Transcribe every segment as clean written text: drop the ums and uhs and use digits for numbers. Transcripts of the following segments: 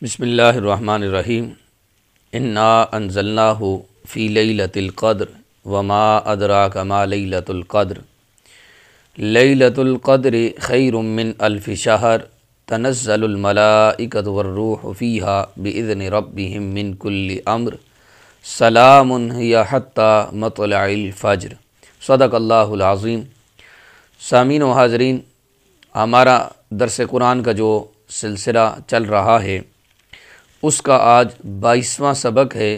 बिस्मिल्लाहिर्रहमानिर्रहीम। इन्ना अंज़लनाहु फ़ी लैलतिल क़द्र वमा अदराका मा लैलतुल क़द्र लैलतुल क़द्रि खैरुम मिन अल्फ़ि शहर तनज़्ज़लुल मलाइकतु वर्रूहु फ़ीहा बिइज़्नि रब्बिहिम मिन कुल्लि अम्र सलामुन हिय हत्ता मत्लइल फ़ज्र। सदक़ल्लाहुल अज़ीम। सामीन व हाज़रीन, हमारा दर्स कुरान का जो सिलसिला चल रहा है उसका आज 22वां सबक है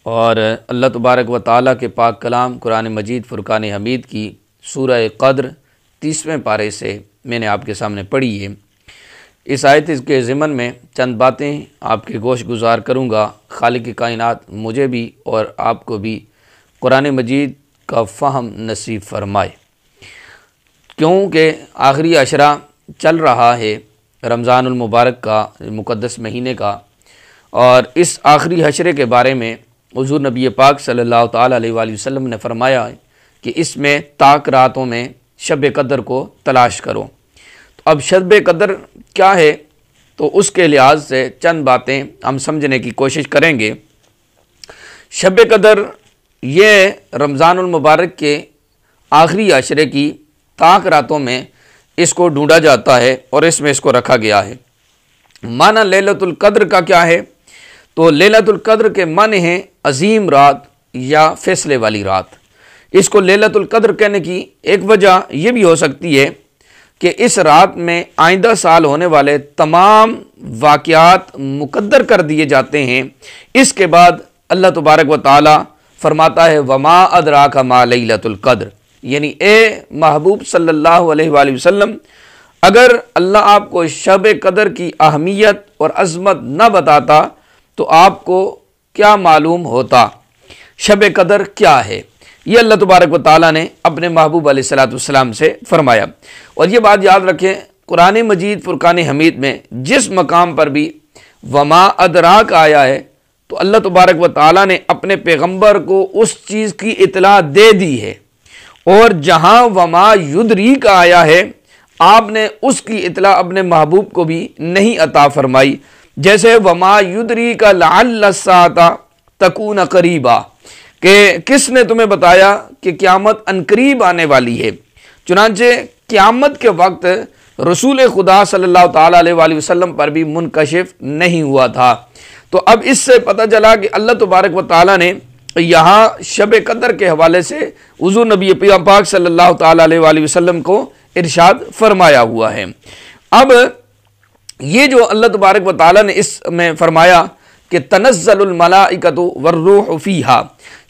और अल्लाह तबारक व ताला के पाक कलाम कुरान मजीद फ़ुरक़ान हमीद की सूरह क़द्र 30वें पारे से मैंने आपके सामने पढ़ी है। इस आयत के ज़िमन में चंद बातें आपके गोश गुज़ार करूँगा। खालिक़ कायनात मुझे भी और आपको भी कुरान मजीद का फ़हम नसीब फ़रमाए, क्योंकि आखिरी अशरा चल रहा है रमज़ानुल मुबारक का मुक़द्दस महीने का, और इस आखिरी हशरे के बारे में हुज़ूर नबी पाक सल्लल्लाहु ताला अलैहि वसल्लम ने फ़रमाया है कि इसमें ताक रातों में शब कदर को तलाश करो। तो अब शब कदर क्या है, तो उसके लिहाज से चंद बातें हम समझने की कोशिश करेंगे। शब कदर ये रमज़ानुल मुबारक के आखिरी अशरे की ताक रातों में इसको ढूंढा जाता है और इसमें इसको रखा गया है। माना लैलतुल कद्र का क्या है, तो लैलतुल कद्र के माने हैं अजीम रात या फैसले वाली रात। इसको लैलतुल कद्र कहने की एक वजह यह भी हो सकती है कि इस रात में आइंदा साल होने वाले तमाम वाक़यात मुकद्दर कर दिए जाते हैं। इसके बाद अल्लाह तबारक व ताला फरमाता है वमा अदराका मा लैलतुल कद्र, यानी ए महबूब सल्लल्लाहु अलैहि वसल्लम, अगर अल्लाह आपको शब कदर की अहमियत और अज़मत न बताता तो आपको क्या मालूम होता शब कदर क्या है। ये अल्लाह तबारक व ताला ने अपने महबूब अलैहिस्सलातु वस्सलाम से फरमाया। और ये बात याद रखें, कुरान मजीद फ़ुरक़ान हमीद में जिस मकाम पर भी वमा अदराक आया है तो अल्लाह तबारक व ताला ने अपने पैगम्बर को उस चीज़ की इतला दे दी है, और जहाँ वमा युदरी का आया है आपने उसकी इतला अपने महबूब को भी नहीं अता फरमाई। जैसे वमा युदरी का लअल्ल साअता तकून करीबा, कि किसने तुम्हें बताया कि क़यामत अनकरीब आने वाली है। चुनांचे क़यामत के वक्त रसूल खुदा सल्लल्लाहु ताला अलैहि वसल्लम पर भी मुनकशिफ नहीं हुआ था। तो अब इससे पता चला कि अल्लाह तबारक व ताला ने यहाँ शब कदर के हवाले से हुज़ूर नबी पाक सल्लल्लाहु ताला अलैहि वसल्लम को इरशाद फरमाया हुआ है। अब ये जो अल्लाह तबारक व ताला ने इसमें फरमाया कि तनज़्ज़लुल मलाइकतु वर्रूहु फ़ीहा,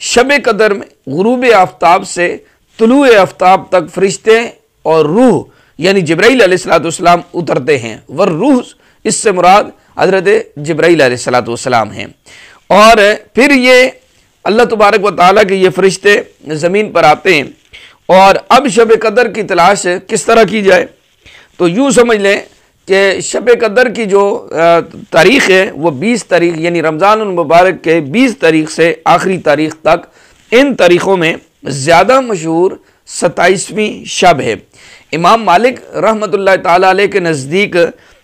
शब कदर में गुरूब आफ्ताब से तुलूए आफ्ताब तक फरिश्ते और रूह यानी जिब्राईल अलैहिस्सलातु वस्सलाम उतरते हैं। वर्रूह इससे मुराद हज़रत जिब्राईल अलैहिस्सलातु वस्सलाम हैं। और फिर ये अल्लाह तबारक व ताला के ये फरिश्ते ज़मीन पर आते हैं। और अब शब कदर की तलाश किस तरह की जाए, तो यूँ समझ लें कि शब कदर की जो तारीख़ है वो 20 तारीख़ यानी रमज़ानुल मुबारक के 20 तारीख़ से आखिरी तारीख़ तक, इन तारीख़ों में ज़्यादा मशहूर 27वीं शब है। इमाम मालिक रहमतुल्लाह ताला अलैह के नज़दीक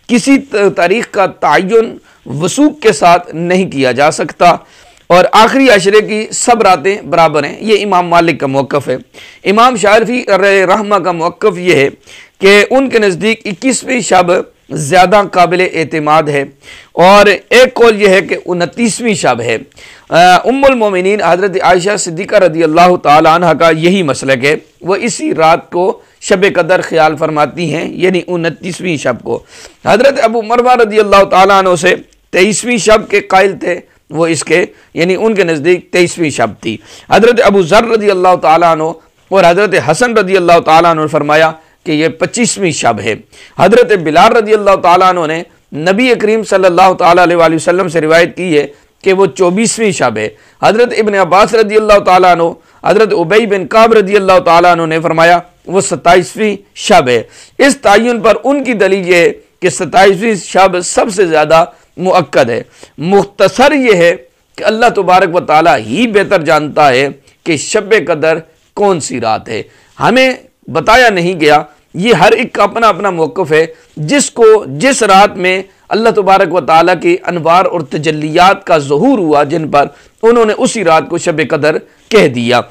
किसी तारीख़ का तयन वसूक के साथ नहीं किया जा सकता, और आखिरी अशरे की सब रातें बराबर हैं। ये इमाम मालिक का मौक़िफ़ है। इमाम शाफ़ी रहमा का मौक़िफ़ ये है कि उनके नज़दीक 21वीं शब ज़्यादा काबिल एतमाद है, और एक कौल यह है कि 29वीं शब है। उम्मुल मोमिनीन हज़रत आयशा सिद्दीक़ा रज़ियल्लाहु ताला अन्हा का यही मसलक है, वो इसी रात को शब कदर ख्याल फरमाती हैं, यानी 29वीं शब को। हज़रत अबू मरवा रज़ियल्लाहु ताला अन्हु से 23वीं शब के कायल थे, वो इसके यानी उनके नज़दीक 23वीं शब थी। हज़रत अबू ज़र रज़ियल्लाहु ताला अन्हु और हज़रत हसन रज़ियल्लाहु ताला अन्हु ने फरमाया कि ये 25वीं शब है। हज़रत बिलाल रज़ियल्लाहु ताला अन्हु ने नबी करीम सल्लल्लाहु ताला अलैहि वसल्लम से रिवायत की है कि वो 24वीं शब है। हज़रत इब्न अब्बास रज़ियल्लाहु ताला अन्हु, हज़रत उबई बिन काब रज़ियल्लाहु ताला अन्हु ने फरमाया वो 27वीं शब है। इस तयन पर उनकी दलील ये है कि 27वीं शब सबसे ज़्यादा मुअक्कद है। मुख्तसर ये है कि अल्लाह तबारक व ताला ही बेहतर जानता है कि शब कदर कौन सी रात है, हमें बताया नहीं गया। ये हर एक का अपना अपना मौक़िफ़ है। जिसको जिस रात में अल्लाह तबारक व तआला के अनवार और तजल्लियात का ज़हूर हुआ जिन पर, उन्होंने उसी रात को शब कदर कह दिया।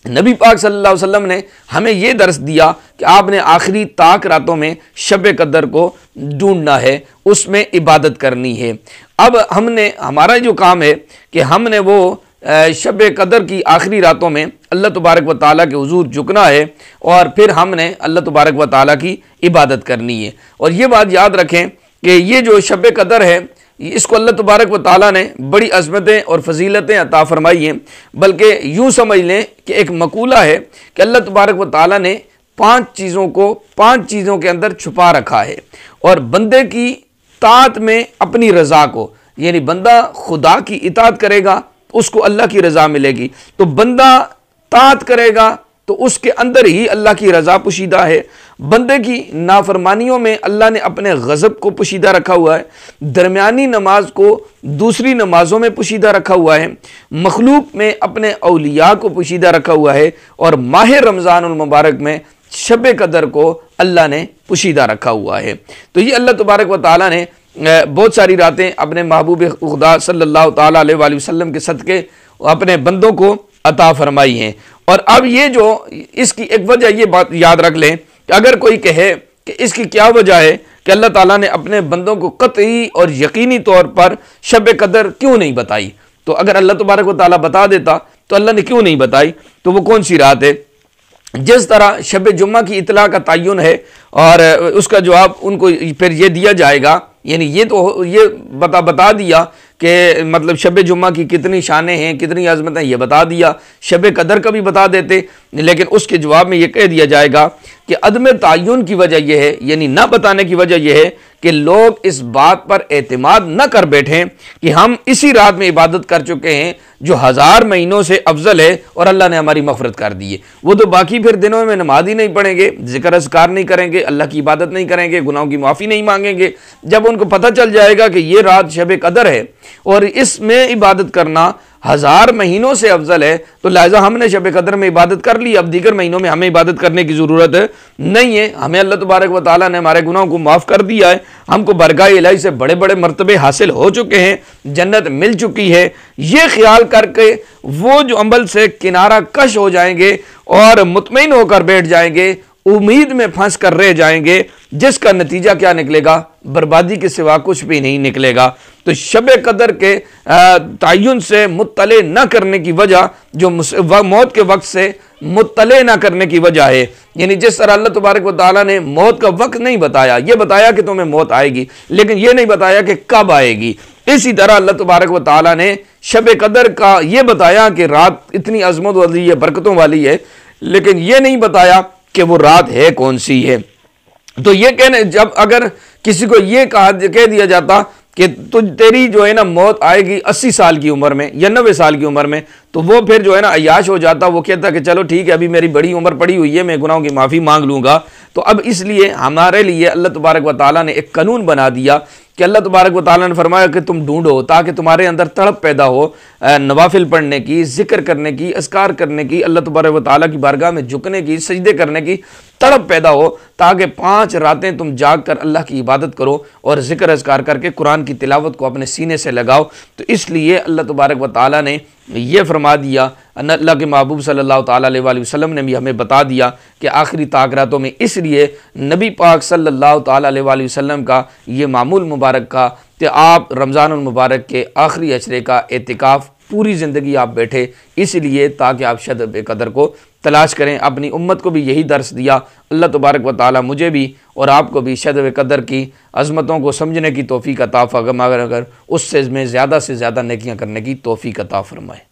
नबी पाक सल्लल्लाहु अलैहि वसल्लम ने हमें यह दर्स दिया कि आपने आखिरी ताक रातों में शब कदर को ढूंढना है, उसमें इबादत करनी है। अब हमने, हमारा जो काम है कि हमने वो शब कदर की आखिरी रातों में अल्लाह तबारक व तआला के हुजूर झुकना है और फिर हमने अल्लाह तबारक व तआला की इबादत करनी है। और ये बात याद रखें कि ये जो शब कदर है, इसको अल्लाह तबारक व तआला ने बड़ी अज़मतें और फजीलतें अता फरमाई हैं। बल्कि यूँ समझ लें कि एक मकूला है कि अल्लाह तबारक व तआला ने 5 चीज़ों को 5 चीज़ों के अंदर छुपा रखा है। और बंदे की ताअत में अपनी रज़ा को, यानी बंदा खुदा की इताअत करेगा उसको अल्लाह की रज़ा मिलेगी, तो बंदा ताअत करेगा तो उसके अंदर ही अल्लाह की रज़ा पोशीदा है। बंदे की नाफरमानियों में अल्लाह ने अपने गज़ब को पोशीदा रखा हुआ है, दरमियानी नमाज को दूसरी नमाजों में पोशीदा रखा हुआ है, मखलूक में अपने औलिया को पोशीदा रखा हुआ है, और माह रमज़ानुल मुबारक में शब कदर को अल्लाह ने पोशीदा रखा हुआ है। तो ये अल्लाह तबारक व तआला ने बहुत सारी रातें अपने महबूब खुदा सल्लल्लाहु तआला अलैहि वसल्लम के सदक़े अपने बंदों को अता फरमाई हैं। और अब ये जो इसकी एक वजह, ये बात याद रख लें कि अगर कोई कहे कि इसकी क्या वजह है कि अल्लाह ताला ने अपने बंदों को कतई और यकीनी तौर पर शब कदर क्यों नहीं बताई, तो अगर अल्लाह तबारक व तआला बता देता तो अल्लाह ने क्यों नहीं बताई, तो वो कौन सी रात है। जिस तरह शब जुम्मा की इतला का तयन है और उसका जवाब उनको फिर ये दिया जाएगा, यानी ये तो ये बता दिया कि मतलब शब जुम्मा की कितनी शानें हैं, कितनी अज़मतें, ये बता दिया। शब कदर का भी बता देते, लेकिन उसके जवाब में ये कह दिया जाएगा कि अदम तयन की वजह यह है, यानी ना बताने की वजह यह है कि लोग इस बात पर एतमाद न कर बैठें कि हम इसी रात में इबादत कर चुके हैं जो 1000 महीनों से अफजल है और अल्लाह ने हमारी मग़फ़िरत कर दी है। वो तो बाकी फिर दिनों में नमाज ही नहीं पढ़ेंगे, ज़िक्र अज़कार नहीं करेंगे, अल्लाह की इबादत नहीं करेंगे, गुनाहों की माफ़ी नहीं मांगेंगे। जब उनको पता चल जाएगा कि ये रात शब कदर है और इसमें इबादत करना 1000 महीनों से अफजल है, तो लिहाजा हमने शब कदर में इबादत कर ली, अब दीगर महीनों में हमें इबादत करने की ज़रूरत नहीं है। हमें अल्लाह तबारक व तआला ने हमारे गुनाहों को माफ़ कर दिया है, हमको बरगाह इलाही से बड़े बड़े मर्तबे हासिल हो चुके हैं, जन्नत मिल चुकी है। ये ख्याल करके वो जो अमल से किनारा कश हो जाएंगे और मुतमईन होकर बैठ जाएंगे, उम्मीद में फंस कर रह जाएंगे, जिसका नतीजा क्या निकलेगा, बर्बादी के सिवा कुछ भी नहीं निकलेगा। तो शब कदर के तयन से मुत्तले न करने की वजह, जो मौत के वक्त से मुत्तले न करने की वजह है, यानी जिस तरह अल्लाह तबारक व तआला ने मौत का वक्त नहीं बताया, ये बताया कि तुम्हें मौत आएगी, लेकिन ये नहीं बताया कि कब आएगी। इसी तरह अल्लाह तबारक व तआला ने शब कदर का ये बताया कि रात इतनी अजमत वाली है, बरकतों वाली है, लेकिन ये नहीं बताया कि वो रात है कौन सी है। तो ये कहने, जब अगर किसी को ये कह दिया जाता कि तेरी जो है ना मौत आएगी 80 साल की उम्र में या 90 साल की उम्र में, तो वो फिर जो है ना अय्याश हो जाता, वो कहता कि चलो ठीक है, अभी मेरी बड़ी उम्र पड़ी हुई है, मैं गुनाहों की माफ़ी मांग लूँगा। तो अब इसलिए हमारे लिए अल्लाह तबारक व तआला ने एक कानून बना दिया कि अल्लाह तबारक व तआला ने फरमाया कि तुम ढूंढो, ताकि तुम्हारे अंदर तड़प पैदा हो नवाफिल पढ़ने की, जिक्र करने की, अस्कार करने की, अल्लाह तबारक व तआला की बारगाह में झुकने की, सजदे करने की तड़प पैदा हो, ताकि 5 रातें तुम जाग कर अल्लाह की इबादत करो और जिक्र अस्कार करके कुरान की तिलावत को अपने सीने से लगाओ। तो इसलिए अल्लाह तबारक व तआला ने यह फरमा दिया, अल्लाह के महबूब सल्लल्लाहु तआला अलैहि वसल्लम ने भी हमें बता दिया कि आखिरी ताक रातों में, इसलिए नबी पाक सल्लल्लाहु तआला अलैहि वसल्लम का ये मामूल मुबारक का कि आप रमज़ानुल मुबारक के आखिरी अशरे का एतिकाफ़ पूरी ज़िंदगी आप बैठे, इसलिए ताकि आप शब कदर को तलाश करें। अपनी उम्मत को भी यही दर्स दिया। अल्लाह तबारक व तआला मुझे भी और आपको भी शब कदर की अज़मतों को समझने की तौफ़ीक़ अता फरमाए, अगर उससे में ज़्यादा से ज़्यादा नेकियां करने की तौफ़ीक़ अता फरमाए।